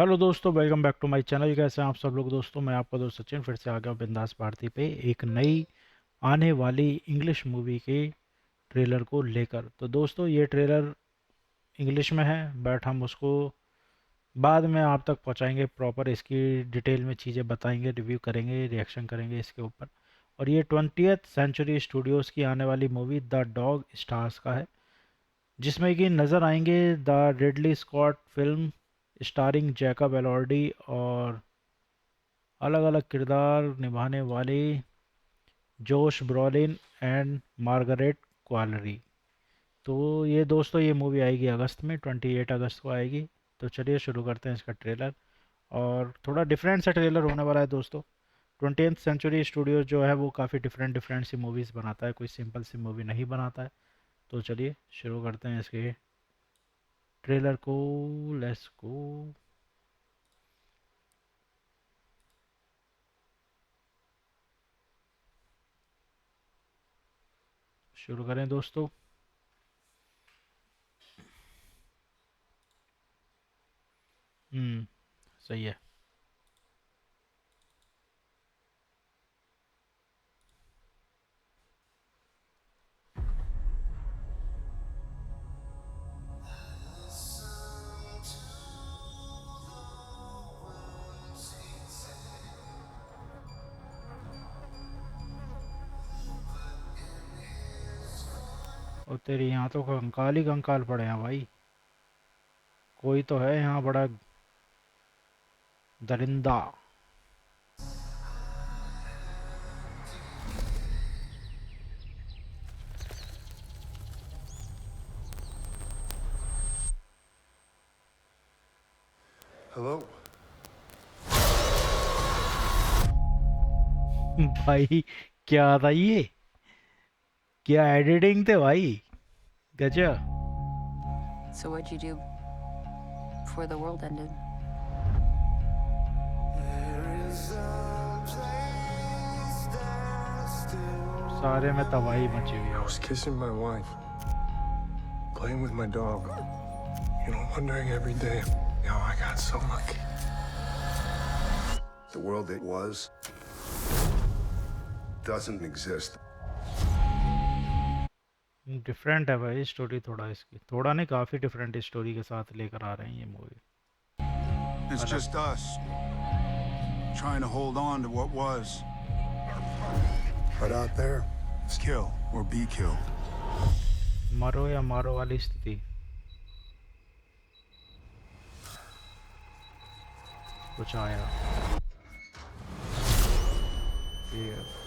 Hello दोस्तों, welcome back to my channel. कैसे हैं आप सब लोग दोस्तों? मैं आपका दोस्त सचिन फिर से आ गया बिंदास भारती पे एक नई आने वाली इंग्लिश मूवी के ट्रेलर को लेकर। तो दोस्तों, ये ट्रेलर इंग्लिश में है बट हम उसको बाद में आप तक पहुंचाएंगे। प्रॉपर इसकी डिटेल में चीज़ें बताएंगे, रिव्यू करेंगे, रिएक्शन करेंगे इसके ऊपर। और ये 20th सेंचुरी स्टूडियोज़ की आने वाली मूवी द डॉग स्टार्स का है, जिसमें कि नज़र आएंगे the Ridley Scott film starring Jacob Elordi और अलग अलग किरदार निभाने वाले जोश ब्रॉलिन एंड मार्गरेट क्वालरी। तो ये दोस्तों, ये मूवी आएगी अगस्त में, 28 अगस्त को आएगी। तो चलिए शुरू करते हैं इसका ट्रेलर। और थोड़ा डिफरेंट सा ट्रेलर होने वाला है दोस्तों। 20th सेंचुरी स्टूडियो जो है वो काफ़ी डिफरेंट डिफरेंट सी मूवीज़ बनाता है, कोई सिंपल सी मूवी नहीं बनाता है। तो चलिए शुरू करते हैं इसके ट्रेलर को। Let's go. शुरू करें दोस्तों। सही है। और तेरी यहाँ तो कंकाल ही कंकाल पड़े हैं भाई। कोई तो है यहाँ बड़ा दरिंदा। Hello? भाई क्या था ये? क्या एडिटिंग थे भाई, गजब। So what'd you do before the world ended? सारे में तबाही मची हुई है I was भाई। kissing my wife, playing with my dog, wondering every day how I got so lucky. The world it was doesn't exist. Different है भाई story, थोड़ा इसकी, थोड़ा नहीं काफ़ी डिफरेंट स्टोरी के साथ लेकर आ रहे हैं ये मूवी। It's अलग। just us, trying to hold on to what was. But out there, It's kill or be killed. मरो या मारो वाली स्थिति। कुछ आया ये।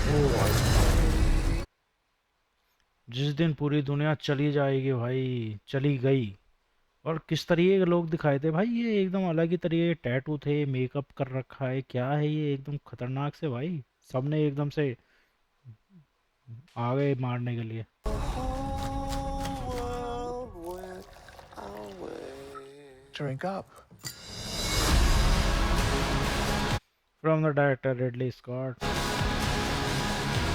ओ भाई, जिस दिन पूरी दुनिया चली जाएगी भाई, चली गई। और किस तरीके के लोग दिखाए थे भाई, ये एकदम अलग ही तरीके के टैटू थे, मेकअप कर रखा है, क्या है ये, एकदम खतरनाक से भाई। सबने एकदम से आ गए मारने के लिए। drink up. From the director Ridley Scott.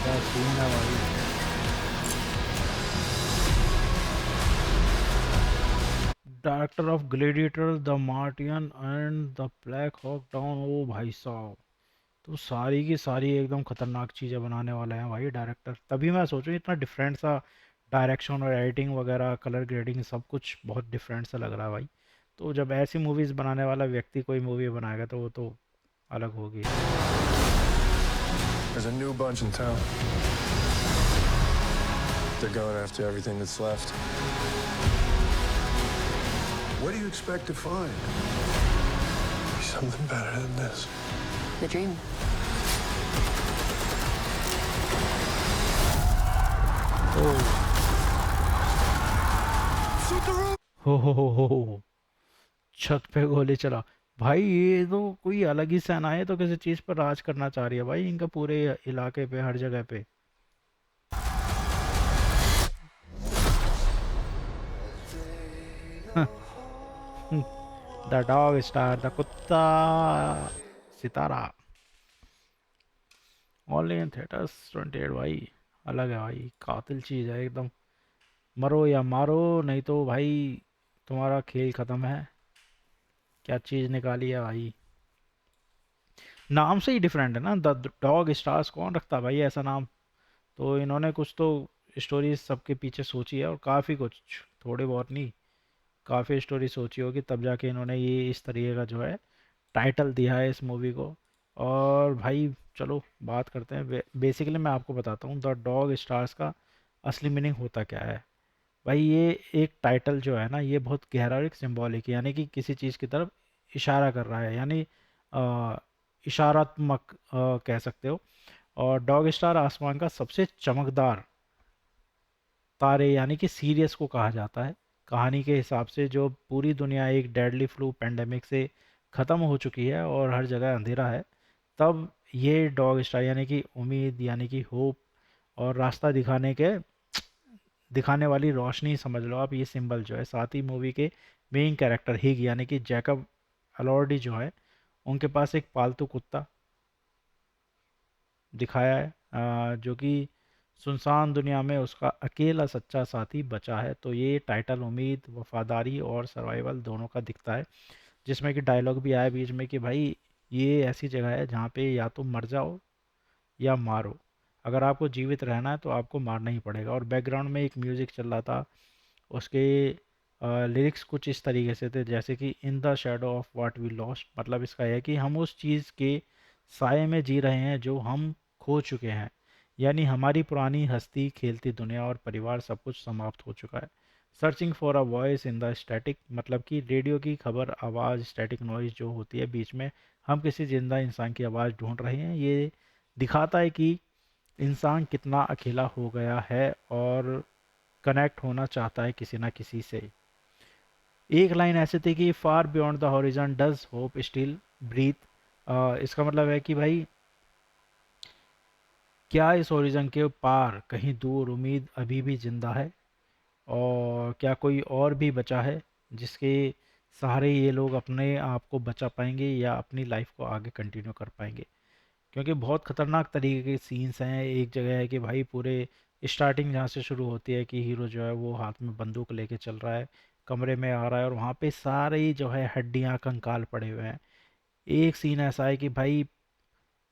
क्या सीन है भाई। Director of Gladiator, the Martian and the Black Hawk Down. ओ भाई साहब, तो सारी की सारी एकदम खतरनाक चीज़ें बनाने वाले हैं भाई डायरेक्टर। तभी मैं सोचूं इतना डिफरेंट सा डायरेक्शन और एडिटिंग वगैरह, कलर ग्रेडिंग, सब कुछ बहुत डिफरेंट सा लग रहा है भाई। तो जब ऐसी मूवीज़ बनाने वाला व्यक्ति कोई मूवी बनाएगा तो वो तो अलग होगी। There's a new bunch in town. They're going after everything that's left. What do you expect to find? Something better than this. The dream. हो छत पे गोली चला। भाई ये तो कोई अलग ही सेना है, तो किसी चीज़ पर राज करना चाह रही है भाई इनका पूरे इलाके पे, हर जगह पे। द डॉग स्टार, द कुत्ता सितारा, ओनली इन थिएटर्स 28 भाई। अलग है भाई, कातिल चीज़ है एकदम। मरो या मारो, नहीं तो भाई तुम्हारा खेल ख़त्म है। क्या चीज़ निकाली है भाई। नाम से ही डिफरेंट है ना, द डॉग स्टार्स, कौन रखता है भाई ऐसा नाम। तो इन्होंने कुछ तो स्टोरी सबके पीछे सोची है, और काफ़ी कुछ, थोड़े बहुत नहीं, काफ़ी स्टोरी सोची होगी, तब जाके इन्होंने ये इस तरीके का जो है टाइटल दिया है इस मूवी को। और भाई चलो बात करते हैं, बेसिकली मैं आपको बताता हूँ द डॉग स्टार्स का असली मीनिंग होता क्या है। भाई ये एक टाइटल जो है ना, ये बहुत गहरा और एक सिंबॉलिक, यानी कि किसी चीज़ की तरफ इशारा कर रहा है, यानी अ, इशारात्मक कह सकते हो। और डॉग स्टार आसमान का सबसे चमकदार तारे यानी कि सीरियस को कहा जाता है। कहानी के हिसाब से जो पूरी दुनिया एक डेडली फ्लू पेंडेमिक से ख़त्म हो चुकी है और हर जगह अंधेरा है, तब ये डॉग स्टार यानी कि उम्मीद, यानी कि होप, और रास्ता दिखाने वाली रोशनी समझ लो आप, ये सिंबल जो है। साथ ही मूवी के मेन कैरेक्टर हिग यानी कि जैकब अलॉर्डी जो है, उनके पास एक पालतू कुत्ता दिखाया है, जो कि सुनसान दुनिया में उसका अकेला सच्चा साथी बचा है। तो ये टाइटल उम्मीद, वफादारी और सर्वाइवल दोनों का दिखता है, जिसमें कि डायलॉग भी आया बीच में कि भाई ये ऐसी जगह है जहाँ पे या तो मर जाओ या मारो, अगर आपको जीवित रहना है तो आपको मारना ही पड़ेगा। और बैकग्राउंड में एक म्यूज़िक चल रहा था, उसके लिरिक्स कुछ इस तरीके से थे जैसे कि in the shadow of what we lost, मतलब इसका है कि हम उस चीज़ के साए में जी रहे हैं जो हम खो चुके हैं, यानी हमारी पुरानी हस्ती, खेलती दुनिया और परिवार सब कुछ समाप्त हो चुका है। Searching for a voice in the static, मतलब कि रेडियो की खबर आवाज़, स्टैटिक नॉइज जो होती है बीच में, हम किसी जिंदा इंसान की आवाज़ ढूंढ रहे हैं। ये दिखाता है कि इंसान कितना अकेला हो गया है और कनेक्ट होना चाहता है किसी ना किसी से। एक लाइन ऐसे थी कि far beyond the horizon does hope still breathe. इसका मतलब है कि भाई क्या इस हॉरिजन के पार कहीं दूर उम्मीद अभी भी जिंदा है, और क्या कोई और भी बचा है जिसके सहारे ये लोग अपने आप को बचा पाएंगे या अपनी लाइफ को आगे कंटिन्यू कर पाएंगे। क्योंकि बहुत खतरनाक तरीके के सीन्स हैं। एक जगह है कि भाई पूरे स्टार्टिंग जहाँ से शुरू होती है कि हीरो जो है वो हाथ में बंदूक लेके चल रहा है, कमरे में आ रहा है और वहाँ पे सारे ही जो है हड्डियाँ कंकाल पड़े हुए हैं। एक सीन ऐसा है कि भाई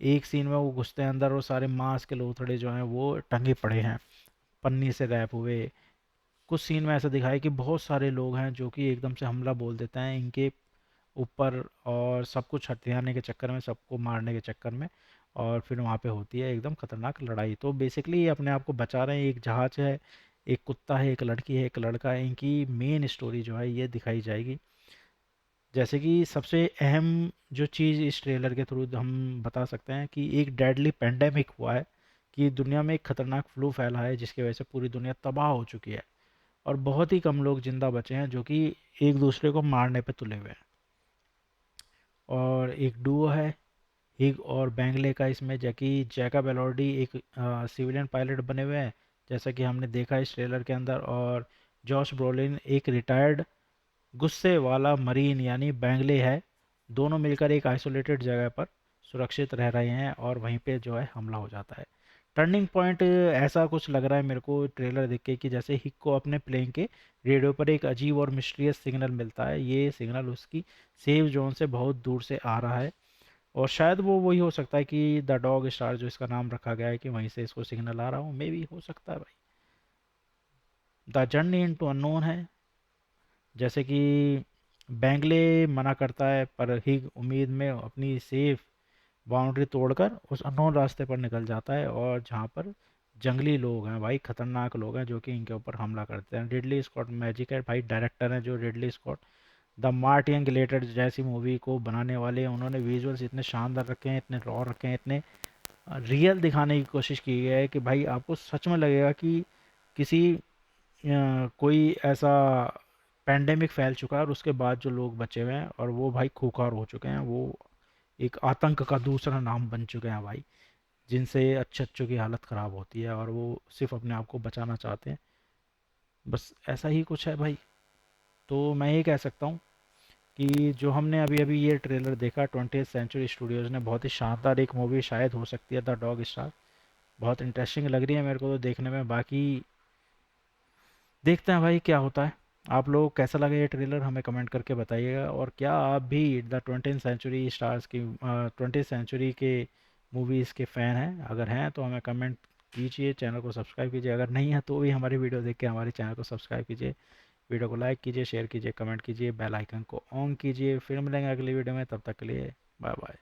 एक सीन में वो घुसते हैं अंदर और सारे मांस के लोथड़े जो हैं वो टंगे पड़े हैं, पन्नी से रैप हुए। कुछ सीन में ऐसा दिखाया कि बहुत सारे लोग हैं जो कि एकदम से हमला बोल देते हैं इनके ऊपर, और सब कुछ हथियाने के चक्कर में, सबको मारने के चक्कर में, और फिर वहाँ पे होती है एकदम खतरनाक लड़ाई। तो बेसिकली ये अपने आप को बचा रहे हैं। एक जहाज है, एक कुत्ता है, एक लड़की है, एक लड़का है, इनकी मेन स्टोरी जो है ये दिखाई जाएगी। जैसे कि सबसे अहम जो चीज़ इस ट्रेलर के थ्रू हम बता सकते हैं कि एक डेडली पेंडेमिक हुआ है, कि दुनिया में एक खतरनाक फ्लू फैला है जिसकी वजह से पूरी दुनिया तबाह हो चुकी है, और बहुत ही कम लोग जिंदा बचे हैं जो कि एक दूसरे को मारने पे तुले हुए हैं। और एक डुओ है हिग और बैंगले का, इसमें जैकी जैकब एलॉर्डी एक सिविलियन पायलट बने हुए हैं जैसा कि हमने देखा इस ट्रेलर के अंदर, और जॉश ब्रोलिन एक रिटायर्ड गुस्से वाला मरीन यानी बैंगले है। दोनों मिलकर एक आइसोलेटेड जगह पर सुरक्षित रह रहे हैं और वहीं पे जो है हमला हो जाता है। टर्निंग पॉइंट ऐसा कुछ लग रहा है मेरे को ट्रेलर देख के कि जैसे हिक को अपने प्लेन के रेडियो पर एक अजीब और मिस्टीरियस सिग्नल मिलता है। ये सिग्नल उसकी सेफ जोन से बहुत दूर से आ रहा है, और शायद वो वही हो सकता है कि द डॉग स्टार जो इसका नाम रखा गया है कि वहीं से इसको सिग्नल आ रहा हो, मे भी हो सकता है भाई। The journey into unknown है, जैसे कि बैंगले मना करता है पर हिग उम्मीद में अपनी सेफ बाउंड्री तोड़कर उस अननोन रास्ते पर निकल जाता है, और जहाँ पर जंगली लोग हैं भाई, खतरनाक लोग हैं जो कि इनके ऊपर हमला करते हैं। रिडली स्कॉट मैजिक है भाई, डायरेक्टर हैं जो Ridley Scott, the Martian gladiator जैसी मूवी को बनाने वाले हैं। उन्होंने विजुअल्स इतने शानदार रखे हैं, इतने रॉ रखे हैं, इतने रियल दिखाने की कोशिश की है कि भाई आपको सच में लगेगा कि किसी कोई ऐसा पैंडेमिक फैल चुका है और उसके बाद जो लोग बचे हुए हैं और वो भाई खूंखार हो चुके हैं, वो एक आतंक का दूसरा नाम बन चुके हैं भाई, जिनसे अच्छे अच्छों की हालत ख़राब होती है और वो सिर्फ अपने आप को बचाना चाहते हैं। बस ऐसा ही कुछ है भाई। तो मैं ये कह सकता हूँ कि जो हमने अभी अभी ये ट्रेलर देखा, 20th सेंचुरी स्टूडियोज़ ने बहुत ही शानदार एक मूवी शायद हो सकती है द डॉग स्टार, बहुत इंटरेस्टिंग लग रही है मेरे को तो देखने में। बाकी देखते हैं भाई क्या होता है। आप लोगों को कैसा लगा ये ट्रेलर हमें कमेंट करके बताइएगा, और क्या आप भी द 20th सेंचुरी स्टार्स की 20th सेंचुरी के मूवीज़ के फ़ैन हैं? अगर हैं तो हमें कमेंट कीजिए, चैनल को सब्सक्राइब कीजिए। अगर नहीं है तो भी हमारी वीडियो देख के हमारे चैनल को सब्सक्राइब कीजिए, वीडियो को लाइक कीजिए, शेयर कीजिए, कमेंट कीजिए, बेल आइकन को ऑन कीजिए। फिर मिलेंगे अगली वीडियो में, तब तक के लिए बाय बाय।